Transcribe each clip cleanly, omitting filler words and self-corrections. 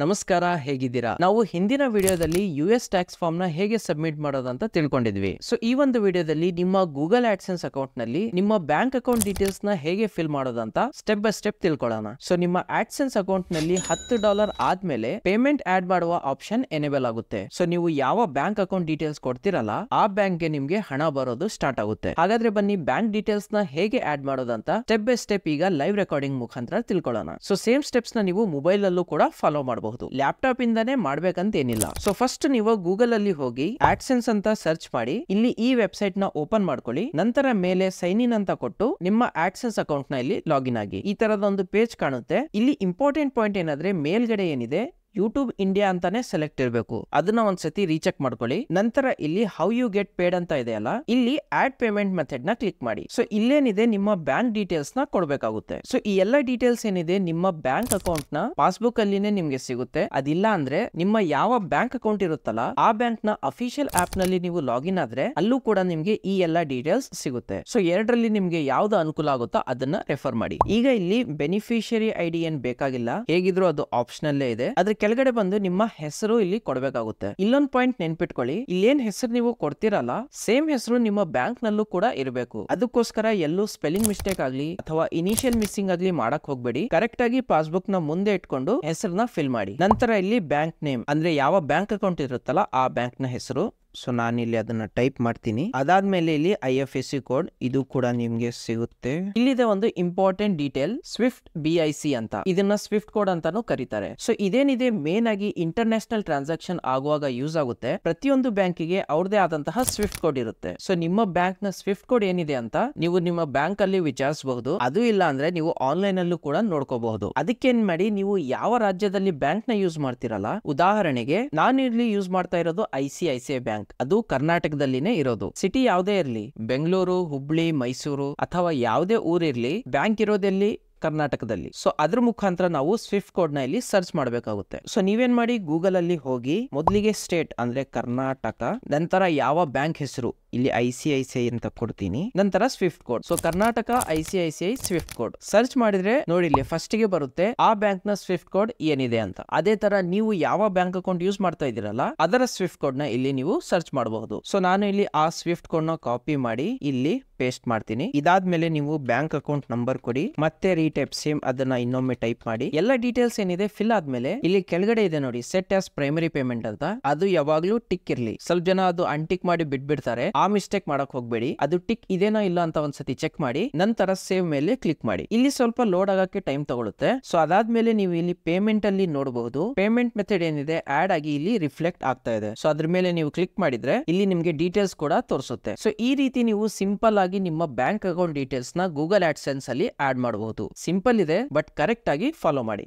ನಮಸ್ಕಾರ, ಹೇಗಿದ್ದೀರಾ? ನಾವು ಹಿಂದಿನ ವಿಡಿಯೋದಲ್ಲಿ ಯುಎಸ್ ಟ್ಯಾಕ್ಸ್ ಫಾರ್ಮ್ ನ ಹೇಗೆ ಸಬ್ಮಿಟ್ ಮಾಡೋದಂತ ತಿಳ್ಕೊಂಡಿದ್ವಿ. ಸೊ ಈ ಒಂದು ವಿಡಿಯೋದಲ್ಲಿ ನಿಮ್ಮ ಗೂಗಲ್ ಆಡ್ಸೆನ್ಸ್ ಅಕೌಂಟ್ ನಲ್ಲಿ ನಿಮ್ಮ ಬ್ಯಾಂಕ್ ಅಕೌಂಟ್ ಡೀಟೇಲ್ಸ್ ನ ಹೇಗೆ ಫಿಲ್ ಮಾಡೋದಂತ ಸ್ಟೆಪ್ ಬೈ ಸ್ಟೆಪ್ ತಿಳ್ಕೊಳ್ಳೋಣ. ಸೊ ನಿಮ್ಮ ಆಡ್ಸೆನ್ಸ್ ಅಕೌಂಟ್ ನಲ್ಲಿ $10 ಆದ್ಮೇಲೆ ಪೇಮೆಂಟ್ ಆಡ್ ಮಾಡುವ ಆಪ್ಷನ್ ಎನೇಬಲ್ ಆಗುತ್ತೆ. ಸೊ ನೀವು ಯಾವ ಬ್ಯಾಂಕ್ ಅಕೌಂಟ್ ಡೀಟೇಲ್ಸ್ ಕೊಡ್ತಿರಲ್ಲ ಆ ಬ್ಯಾಂಕ್ ಗೆ ನಿಮ್ಗೆ ಹಣ ಬರೋದು ಸ್ಟಾರ್ಟ್ ಆಗುತ್ತೆ. ಹಾಗಾದ್ರೆ ಬನ್ನಿ ಬ್ಯಾಂಕ್ ಡೀಟೇಲ್ಸ್ ನ ಹೇಗೆ ಆಡ್ ಮಾಡೋದಂತ ಸ್ಟೆಪ್ ಬೈ ಸ್ಟೆಪ್ ಈಗ ಲೈವ್ ರೆಕಾರ್ಡಿಂಗ್ ಮುಖಾಂತರ ತಿಳ್ಕೊಳ್ಳೋಣ. ಸೊ ಸೇಮ್ ಸ್ಟೆಪ್ಸ್ ನ ನೀವು ಮೊಬೈಲ್ ಅಲ್ಲೂ ಕೂಡ ಫಾಲೋ ಮಾಡಬಹುದು. ಲ್ಯಾಪ್ಟಾಪ್ ಇಂದಾನೆ ಮಾಡ್ಬೇಕಂತ ಏನಿಲ್ಲ. ಸೊ ಫಸ್ಟ್ ನೀವು ಗೂಗಲ್ ಅಲ್ಲಿ ಹೋಗಿ ಆಡ್ಸೆನ್ಸ್ ಅಂತ ಸರ್ಚ್ ಮಾಡಿ, ಇಲ್ಲಿ ಈ ವೆಬ್ಸೈಟ್ ನ ಓಪನ್ ಮಾಡ್ಕೊಳ್ಳಿ. ನಂತರ ಮೇಲೆ ಸೈನ್ ಇನ್ ಅಂತ ಕೊಟ್ಟು ನಿಮ್ಮ ಆಡ್ಸೆನ್ಸ್ ಅಕೌಂಟ್ ನ ಇಲ್ಲಿ ಲಾಗಿನ್ ಆಗಿ. ಈ ತರದ ಒಂದು ಪೇಜ್ ಕಾಣುತ್ತೆ. ಇಲ್ಲಿ ಇಂಪಾರ್ಟೆಂಟ್ ಪಾಯಿಂಟ್ ಏನಾದ್ರೆ ಮೇಲ್ಗಡೆ ಏನಿದೆ ಯೂಟ್ಯೂಬ್ ಇಂಡಿಯಾ ಅಂತಾನೆ ಸೆಲೆಕ್ಟ್ ಇರಬೇಕು. ಅದನ್ನ ಒಂದ್ಸತಿ ರೀಚೆಕ್ ಮಾಡ್ಕೊಳ್ಳಿ. ನಂತರ ಇಲ್ಲಿ ಹೌ ಯು ಗೆಟ್ ಪೇಡ್ ಅಂತ ಇದೆ ಅಲ್ಲ, ಇಲ್ಲಿ ಆಡ್ ಪೇಮೆಂಟ್ ಮೆಥಡ್ ನ ಕ್ಲಿಕ್ ಮಾಡಿ. ಸೊ ಇಲ್ಲೇನಿದೆ ನಿಮ್ಮ ಬ್ಯಾಂಕ್ ಡೀಟೇಲ್ಸ್ ನ ಕೊಡ್ಬೇಕಾಗುತ್ತೆ. ಸೊ ಈ ಎಲ್ಲ ಡೀಟೇಲ್ಸ್ ಏನಿದೆ ನಿಮ್ಮ ಬ್ಯಾಂಕ್ ಅಕೌಂಟ್ ನ ಪಾಸ್ಬುಕ್ ಅಲ್ಲಿನೇ ನಿಮ್ಗೆ ಸಿಗುತ್ತೆ. ಅದಿಲ್ಲ ಅಂದ್ರೆ ನಿಮ್ಮ ಯಾವ ಬ್ಯಾಂಕ್ ಅಕೌಂಟ್ ಇರುತ್ತಲ್ಲ ಆ ಬ್ಯಾಂಕ್ ನ ಅಫಿಷಿಯಲ್ ಆಪ್ ನಲ್ಲಿ ನೀವು ಲಾಗಿನ್ ಆದ್ರೆ ಅಲ್ಲೂ ಕೂಡ ನಿಮ್ಗೆ ಈ ಎಲ್ಲ ಡೀಟೇಲ್ಸ್ ಸಿಗುತ್ತೆ. ಸೊ ಎರಡರಲ್ಲಿ ನಿಮ್ಗೆ ಯಾವ್ದು ಅನುಕೂಲ ಆಗುತ್ತೋ ಅದನ್ನ ರೆಫರ್ ಮಾಡಿ. ಈಗ ಇಲ್ಲಿ ಬೆನಿಫಿಷಿಯರಿ ಐಡಿ ಏನ್ ಬೇಕಾಗಿಲ್ಲ, ಹೇಗಿದ್ರು ಅದು ಆಪ್ಷನಲ್ಲೇ ಇದೆ. ಅದ್ರ ಕೆಳಗಡೆ ಬಂದು ನಿಮ್ಮ ಹೆಸರು ಇಲ್ಲಿ ಕೊಡಬೇಕಾಗುತ್ತೆ. ಇಲ್ಲೊಂದು ಪಾಯಿಂಟ್ ನೆನ್ಪಿಟ್ಕೊಳ್ಳಿ, ಇಲ್ಲೇನ್ ಹೆಸರು ನೀವು ಕೊಡ್ತಿರಲ್ಲ ಸೇಮ್ ಹೆಸರು ನಿಮ್ಮ ಬ್ಯಾಂಕ್ ನಲ್ಲೂ ಕೂಡ ಇರಬೇಕು. ಅದಕ್ಕೋಸ್ಕರ ಎಲ್ಲೂ ಸ್ಪೆಲ್ಲಿಂಗ್ ಮಿಸ್ಟೇಕ್ ಆಗ್ಲಿ ಅಥವಾ ಇನಿಷಿಯಲ್ ಮಿಸ್ಸಿಂಗ್ ಆಗ್ಲಿ ಮಾಡಕ್ ಹೋಗ್ಬೇಡಿ. ಕರೆಕ್ಟ್ ಆಗಿ ಪಾಸ್ಬುಕ್ ನ ಮುಂದೆ ಇಟ್ಕೊಂಡು ಹೆಸರನ್ನ ಫಿಲ್ ಮಾಡಿ. ನಂತರ ಇಲ್ಲಿ ಬ್ಯಾಂಕ್ ನೇಮ್ ಅಂದ್ರೆ ಯಾವ ಬ್ಯಾಂಕ್ ಅಕೌಂಟ್ ಇರುತ್ತಲ್ಲ ಆ ಬ್ಯಾಂಕ್ ನ ಹೆಸರು. ಸೊ ನಾನಿಲ್ಲಿ ಅದನ್ನ ಟೈಪ್ ಮಾಡ್ತೀನಿ. ಅದಾದ್ಮೇಲೆ ಇಲ್ಲಿ IFSC ಕೋಡ್ ಇದು ಕೂಡ ನಿಮ್ಗೆ ಸಿಗುತ್ತೆ. ಇಲ್ಲಿದೆ ಒಂದು ಇಂಪಾರ್ಟೆಂಟ್ ಡೀಟೇಲ್ ಸ್ವಿಫ್ಟ್ BIC ಅಂತ. ಇದನ್ನ ಸ್ವಿಫ್ಟ್ ಕೋಡ್ ಅಂತಾನು ಕರೀತಾರೆ. ಸೊ ಇದೇನಿದೆ ಮೇನ್ ಆಗಿ ಇಂಟರ್ನ್ಯಾಷನಲ್ ಟ್ರಾನ್ಸಾಕ್ಷನ್ ಆಗುವಾಗ ಯೂಸ್ ಆಗುತ್ತೆ. ಪ್ರತಿಯೊಂದು ಬ್ಯಾಂಕಿಗೆ ಅವ್ರದೇ ಆದಂತಹ ಸ್ವಿಫ್ಟ್ ಕೋಡ್ ಇರುತ್ತೆ. ಸೊ ನಿಮ್ಮ ಬ್ಯಾಂಕ್ ನ ಸ್ವಿಫ್ಟ್ ಕೋಡ್ ಏನಿದೆ ಅಂತ ನೀವು ನಿಮ್ಮ ಬ್ಯಾಂಕ್ ಅಲ್ಲಿ ವಿಚಾರಿಸಬಹುದು. ಅದು ಇಲ್ಲ ಅಂದ್ರೆ ನೀವು ಆನ್ಲೈನ್ ಅಲ್ಲೂ ಕೂಡ ನೋಡ್ಕೋಬಹುದು. ಅದಕ್ಕೇನ್ ಮಾಡಿ, ನೀವು ಯಾವ ರಾಜ್ಯದಲ್ಲಿ ಬ್ಯಾಂಕ್ ನ ಯೂಸ್ ಮಾಡ್ತಿರಲ್ಲ, ಉದಾಹರಣೆಗೆ ನಾನು ಇಲ್ಲಿ ಯೂಸ್ ಮಾಡ್ತಾ ಇರೋದು ICICI ಬ್ಯಾಂಕ್, ಅದು ಕರ್ನಾಟಕದಲ್ಲಿನೇ ಇರೋದು. ಸಿಟಿ ಯಾವುದೇ ಇರಲಿ, ಬೆಂಗಳೂರು, ಹುಬ್ಳಿ, ಮೈಸೂರು ಅಥವಾ ಯಾವುದೇ ಊರಿರ್ಲಿ, ಬ್ಯಾಂಕ್ ಇರೋದೆಲ್ಲಿ ಕರ್ನಾಟಕದಲ್ಲಿ. ಸೊ ಅದ್ರ ಮುಖಾಂತರ ನಾವು ಸ್ವಿಫ್ಟ್ ಕೋಡ್ ನ ಇಲ್ಲಿ ಸರ್ಚ್ ಮಾಡಬೇಕಾಗುತ್ತೆ. ಸೊ ನೀವೇನ್ ಮಾಡಿ, ಗೂಗಲ್ ಅಲ್ಲಿ ಹೋಗಿ ಮೊದಲಿಗೆ ಸ್ಟೇಟ್ ಅಂದ್ರೆ ಕರ್ನಾಟಕ, ನಂತರ ಯಾವ ಬ್ಯಾಂಕ್ ಹೆಸರು ಇಲ್ಲಿ ICICI ಅಂತ ಕೊಡ್ತೀನಿ, ನಂತರ Swift code. So Karnataka ICICI Swift code search ಮಾಡಿದ್ರೆ ನೋಡಿ ಇಲ್ಲಿ ಫಸ್ಟ್ ಗೆ ಬರುತ್ತೆ ಆ ಬ್ಯಾಂಕ್ ನ ಸ್ವಿಫ್ಟ್ ಕೋಡ್ ಏನಿದೆ ಅಂತ. ಅದೇ ತರ ನೀವು ಯಾವ ಬ್ಯಾಂಕ್ ಅಕೌಂಟ್ ಯೂಸ್ ಮಾಡ್ತಾ ಇದ್ದೀರಲ್ಲ ಅದರ ಸ್ವಿಫ್ಟ್ ಕೋಡ್ ನ ಇಲ್ಲಿ ನೀವು ಸರ್ಚ್ ಮಾಡಬಹುದು. ಸೊ ನಾನು ಇಲ್ಲಿ ಆ ಸ್ವಿಫ್ಟ್ ಕೋಡ್ ನ ಕಾಪಿ ಮಾಡಿ ಇಲ್ಲಿ ಪೇಸ್ಟ್ ಮಾಡ್ತೀನಿ. ಇದಾದ್ಮೇಲೆ ನೀವು ಬ್ಯಾಂಕ್ ಅಕೌಂಟ್ ನಂಬರ್ ಕೊಡಿ, ಮತ್ತೆ ರೀಟೈಪ್ ಸೇಮ್ ಅದನ್ನ ಇನ್ನೊಮ್ಮೆ ಟೈಪ್ ಮಾಡಿ. ಎಲ್ಲ ಡೀಟೇಲ್ಸ್ ಏನಿದೆ ಫಿಲ್ ಆದ್ಮೇಲೆ ಇಲ್ಲಿ ಕೆಳಗಡೆ ಇದೆ ನೋಡಿ ಸೆಟ್ ಆಸ್ ಪ್ರೈಮರಿ ಪೇಮೆಂಟ್ ಅಂತ, ಅದು ಯಾವಾಗ್ಲೂ ಟಿಕ್ ಇರ್ಲಿ. ಸ್ವಲ್ಪ ಜನ ಅದು ಅನ್ಟಿಕ್ ಮಾಡಿ ಬಿಟ್ಬಿಡ್ತಾರೆ, ಆ ಮಿಸ್ಟೇಕ್ ಮಾಡಕ್ ಹೋಗ್ಬೇಡಿ. ಅದು ಟಿಕ್ ಇದೇನೋ ಇಲ್ಲ ಅಂತ ಒಂದ್ಸತಿ ಚೆಕ್ ಮಾಡಿ, ನಂತರ ಸೇವ್ ಮೇಲೆ ಕ್ಲಿಕ್ ಮಾಡಿ. ಇಲ್ಲಿ ಸ್ವಲ್ಪ ಲೋಡ್ ಆಗಕ್ಕೆ ಟೈಮ್ ತಗೊಳುತ್ತೆ. ಸೊ ಅದಾದ್ಮೇಲೆ ನೀವು ಇಲ್ಲಿ ಪೇಮೆಂಟ್ ಅಲ್ಲಿ ನೋಡಬಹುದು ಪೇಮೆಂಟ್ ಮೆಥಡ್ ಏನಿದೆ ಆಡ್ ಆಗಿ ಇಲ್ಲಿ ರಿಫ್ಲೆಕ್ಟ್ ಆಗ್ತಾ ಇದೆ. ಸೊ ಅದ್ರ ಮೇಲೆ ನೀವು ಕ್ಲಿಕ್ ಮಾಡಿದ್ರೆ ಇಲ್ಲಿ ನಿಮ್ಗೆ ಡೀಟೇಲ್ಸ್ ಕೂಡ ತೋರಿಸುತ್ತೆ. ಸೊ ಈ ರೀತಿ ನೀವು ಸಿಂಪಲ್ ಆಗಿ ನಿಮ್ಮ ಬ್ಯಾಂಕ್ ಅಕೌಂಟ್ ಡೀಟೇಲ್ಸ್ ನ ಗೂಗಲ್ ಆಡ್ಸೆನ್ಸ್ ಅಲ್ಲಿ ಆಡ್ ಮಾಡಬಹುದು. ಸಿಂಪಲ್ ಇದೆ ಬಟ್ ಕರೆಕ್ಟ್ ಆಗಿ ಫಾಲೋ ಮಾಡಿ.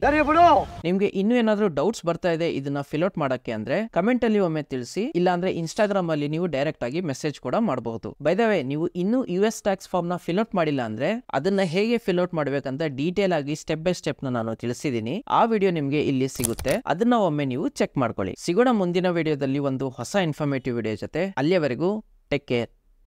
ನಿಮ್ಗೆ ಇನ್ನೂ ಏನಾದ್ರೂ ಡೌಟ್ಸ್ ಬರ್ತಾ ಇದೆ ಇದನ್ನ ಫಿಲ್ ಔಟ್ ಮಾಡಕ್ಕೆ ಅಂದ್ರೆ ಕಮೆಂಟ್ ಅಲ್ಲಿ ಒಮ್ಮೆ ತಿಳಿಸಿ, ಇಲ್ಲ ಅಂದ್ರೆ ಇನ್ಸ್ಟಾಗ್ರಾಮ್ ಅಲ್ಲಿ ನೀವು ಡೈರೆಕ್ಟ್ ಆಗಿ ಮೆಸೇಜ್ ಕೂಡ ಮಾಡಬಹುದು. ಬೈ ದ ವೇ, ನೀವು ಇನ್ನೂ US ಟ್ಯಾಕ್ಸ್ ಫಾರ್ಮ್ ನ ಫಿಲ್ ಔಟ್ ಮಾಡಿಲ್ಲ ಅಂದ್ರೆ ಅದನ್ನ ಹೇಗೆ ಫಿಲ್ ಔಟ್ ಮಾಡ್ಬೇಕಂತ ಡೀಟೇಲ್ ಆಗಿ ಸ್ಟೆಪ್ ಬೈ ಸ್ಟೆಪ್ ನಾನು ತಿಳಿಸಿದೀನಿ. ಆ ವಿಡಿಯೋ ನಿಮ್ಗೆ ಇಲ್ಲಿ ಸಿಗುತ್ತೆ, ಅದನ್ನ ಒಮ್ಮೆ ನೀವು ಚೆಕ್ ಮಾಡ್ಕೊಳ್ಳಿ. ಸಿಗೋಣ ಮುಂದಿನ ವಿಡಿಯೋದಲ್ಲಿ ಒಂದು ಹೊಸ ಇನ್ಫಾರ್ಮೇಟಿವ್ ವಿಡಿಯೋ ಜೊತೆ. ಅಲ್ಲಿಯವರೆಗೂ ಟೇಕ್ ಕೇರ್.